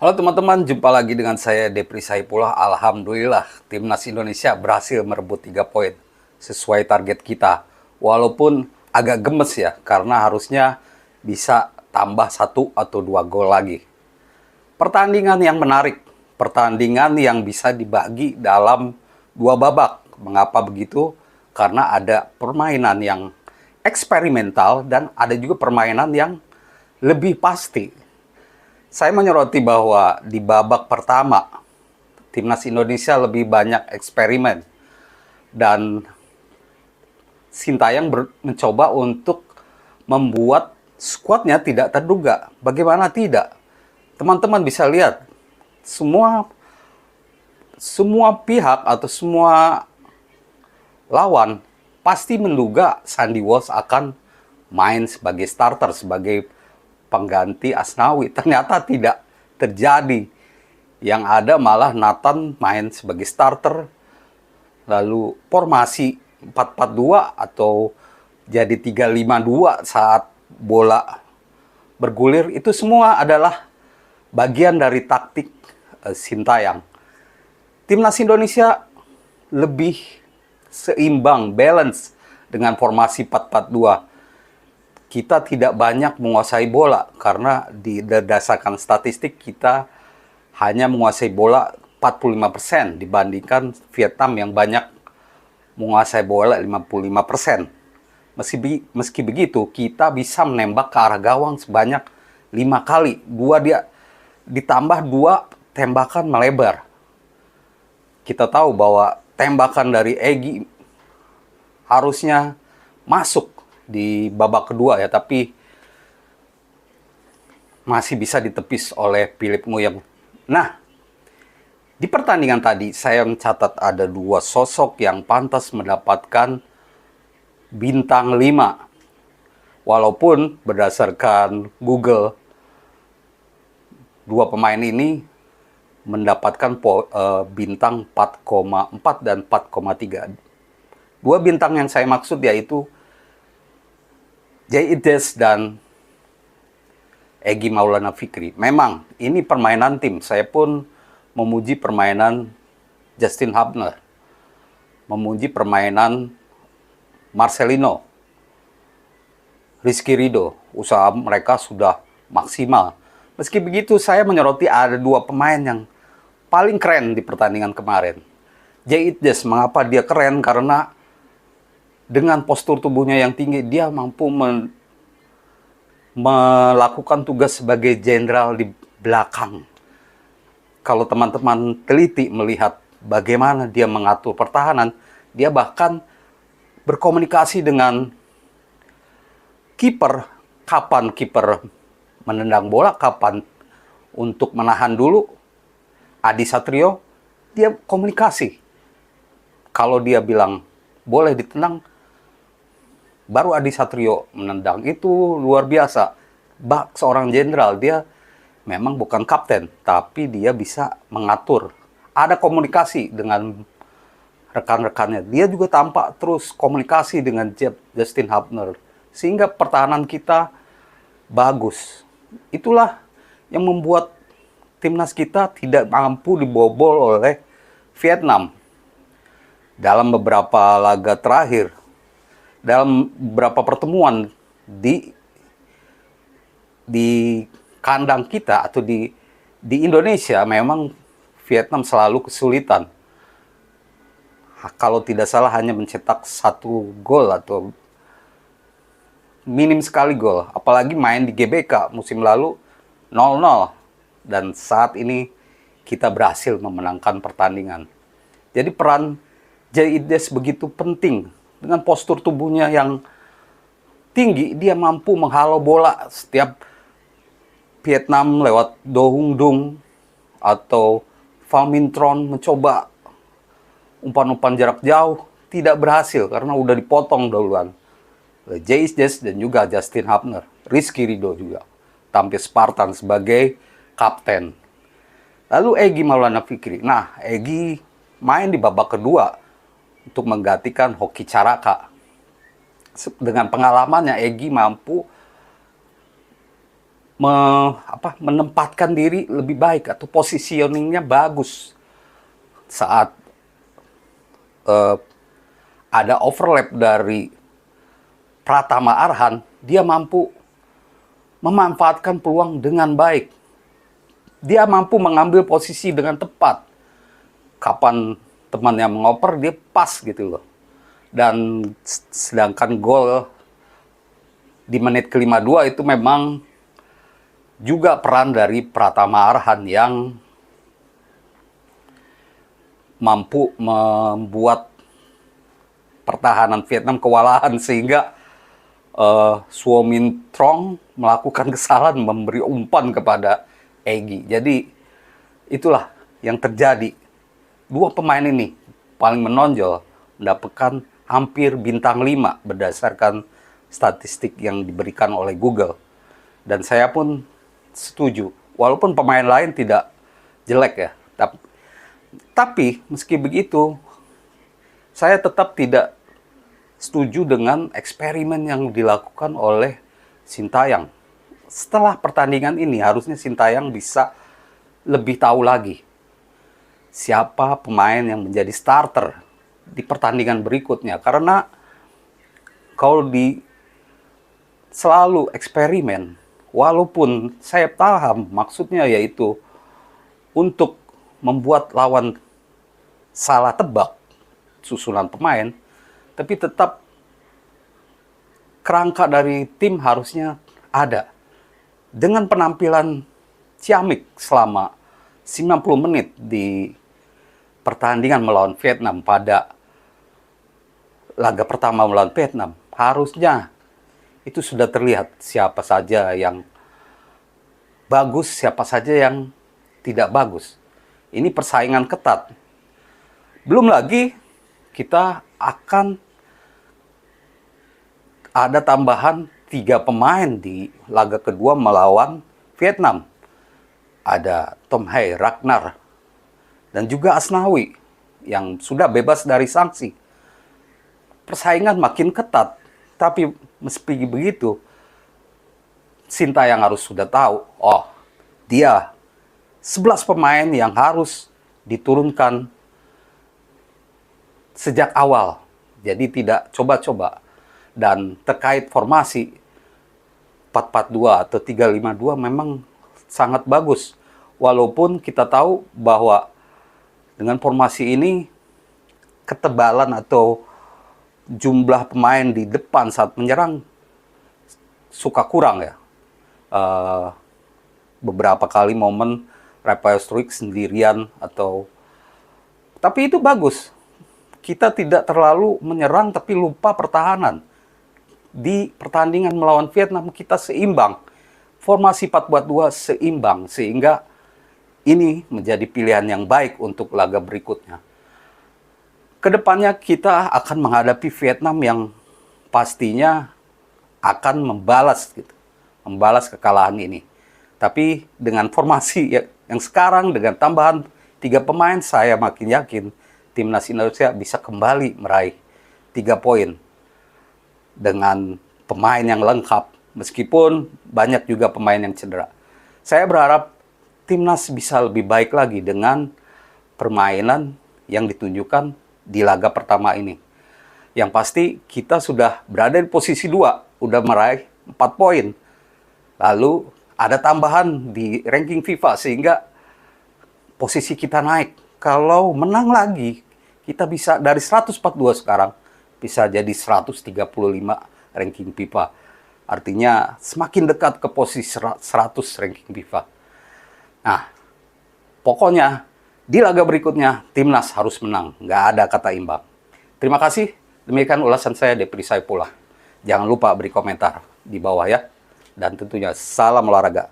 Halo teman-teman, jumpa lagi dengan saya Depri Saipullah. Alhamdulillah, Timnas Indonesia berhasil merebut 3 poin sesuai target kita. Walaupun agak gemes ya, karena harusnya bisa tambah 1 atau 2 gol lagi. Pertandingan yang menarik, pertandingan yang bisa dibagi dalam 2 babak. Mengapa begitu? Karena ada permainan yang eksperimental dan ada juga permainan yang lebih pasti. Saya menyoroti bahwa di babak pertama, Timnas Indonesia lebih banyak eksperimen. Dan Sintayong mencoba untuk membuat skuadnya tidak terduga. Bagaimana tidak? Teman-teman bisa lihat, semua pihak atau semua lawan pasti menduga Sandy Walsh akan main sebagai starter, sebagai pengganti Asnawi. Ternyata tidak terjadi. Yang ada malah Nathan main sebagai starter. Lalu formasi 4-4-2 atau jadi 3-5-2 saat bola bergulir. Itu semua adalah bagian dari taktik Sintayong. Timnas Indonesia lebih seimbang, balance dengan formasi 4-4-2. Kita tidak banyak menguasai bola karena berdasarkan statistik kita hanya menguasai bola 45% dibandingkan Vietnam yang banyak menguasai bola 55%. Meski begitu, kita bisa menembak ke arah gawang sebanyak 5 kali. Ditambah 2 tembakan melebar. Kita tahu bahwa tembakan dari Egy harusnya masuk di babak kedua ya, tapi masih bisa ditepis oleh Philipp Nguyen. Nah, di pertandingan tadi saya mencatat ada 2 sosok yang pantas mendapatkan bintang 5. Walaupun berdasarkan Google, 2 pemain ini mendapatkan bintang 4,4 dan 4,3. 2 bintang yang saya maksud yaitu Djaides dan Egy Maulana Fikri. Memang ini permainan tim. Saya pun memuji permainan Justin Hubner, memuji permainan Marcelino, Rizky Ridho. Usaha mereka sudah maksimal. Meski begitu, saya menyoroti ada 2 pemain yang paling keren di pertandingan kemarin. Djaides, mengapa dia keren? Karena dengan postur tubuhnya yang tinggi, dia mampu melakukan tugas sebagai jenderal di belakang. Kalau teman-teman teliti melihat bagaimana dia mengatur pertahanan, dia bahkan berkomunikasi dengan kiper, kapan kiper menendang bola, kapan untuk menahan dulu. Adi Satrio, dia komunikasi. Kalau dia bilang boleh ditendang, baru Adi Satrio menendang. Itu luar biasa. Seorang jenderal, dia memang bukan kapten, tapi dia bisa mengatur. Ada komunikasi dengan rekan-rekannya. Dia juga tampak terus komunikasi dengan Justin Hubner. Sehingga pertahanan kita bagus. Itulah yang membuat timnas kita tidak mampu dibobol oleh Vietnam. Dalam beberapa laga terakhir, dalam beberapa pertemuan di kandang kita atau di Indonesia, memang Vietnam selalu kesulitan. Kalau tidak salah hanya mencetak 1 gol atau minim sekali gol. Apalagi main di GBK musim lalu 0-0. Dan saat ini kita berhasil memenangkan pertandingan. Jadi peran Djaides begitu penting. Dengan postur tubuhnya yang tinggi, dia mampu menghalau bola. Setiap Vietnam lewat Do Hung Dung atau Pham Minh Tron mencoba umpan-umpan jarak jauh, tidak berhasil karena udah dipotong duluan. Djaides dan juga Justin Hubner. Rizky Ridho juga tampil Spartan sebagai kapten. Lalu Egy Maulana Fikri. Nah, Egy main di babak kedua untuk menggantikan Hoki Caraka. Dengan pengalamannya, Egy mampu menempatkan diri lebih baik atau positioningnya bagus saat ada overlap dari Pratama Arhan, dia mampu memanfaatkan peluang dengan baik. Dia mampu mengambil posisi dengan tepat. Kapan temannya mengoper, dia pas gitu loh. Dan sedangkan gol di menit ke-52 itu memang juga peran dari Pratama Arhan yang mampu membuat pertahanan Vietnam kewalahan sehingga Suo Min Trong melakukan kesalahan memberi umpan kepada Egy. Jadi itulah yang terjadi. Dua pemain ini paling menonjol mendapatkan hampir bintang 5 berdasarkan statistik yang diberikan oleh Google. Dan saya pun setuju. Walaupun pemain lain tidak jelek ya. Tapi meski begitu, saya tetap tidak setuju dengan eksperimen yang dilakukan oleh Sintayong. Setelah pertandingan ini, harusnya Sintayong bisa lebih tahu lagi siapa pemain yang menjadi starter di pertandingan berikutnya. Karena kalau selalu eksperimen, walaupun saya paham maksudnya yaitu untuk membuat lawan salah tebak susunan pemain, tapi tetap kerangka dari tim harusnya ada. Dengan penampilan ciamik selama 90 menit di pertandingan melawan Vietnam pada laga pertama melawan Vietnam, harusnya itu sudah terlihat siapa saja yang bagus, siapa saja yang tidak bagus. Ini persaingan ketat. Belum lagi kita akan ada tambahan 3 pemain di laga kedua melawan Vietnam. Ada Tom Hai, Ragnar, dan juga Asnawi yang sudah bebas dari sanksi. Persaingan makin ketat, tapi meski begitu, Sintayong harus sudah tahu, oh dia 11 pemain yang harus diturunkan sejak awal. Jadi tidak coba-coba. Dan terkait formasi 4-4-2 atau 3-5-2 memang sangat bagus. Walaupun kita tahu bahwa dengan formasi ini ketebalan atau jumlah pemain di depan saat menyerang suka kurang ya. Beberapa kali momen Rafael Struijk sendirian tapi itu bagus. Kita tidak terlalu menyerang tapi lupa pertahanan. Di pertandingan melawan Vietnam kita seimbang. Formasi 4-4-2 seimbang sehingga ini menjadi pilihan yang baik untuk laga berikutnya. Kedepannya kita akan menghadapi Vietnam yang pastinya akan membalas kekalahan ini. Tapi dengan formasi yang sekarang dengan tambahan 3 pemain, saya makin yakin timnas Indonesia bisa kembali meraih 3 poin dengan pemain yang lengkap, meskipun banyak juga pemain yang cedera. Saya berharap timnas bisa lebih baik lagi dengan permainan yang ditunjukkan di laga pertama ini. Yang pasti kita sudah berada di posisi 2, udah meraih 4 poin. Lalu ada tambahan di ranking FIFA sehingga posisi kita naik. Kalau menang lagi, kita bisa dari 142 sekarang bisa jadi 135 ranking FIFA. Artinya semakin dekat ke posisi 100 ranking FIFA. Nah, pokoknya di laga berikutnya timnas harus menang. Nggak ada kata imbang. Terima kasih. Demikian ulasan saya, Depri Saipullah. Jangan lupa beri komentar di bawah ya. Dan tentunya salam olahraga.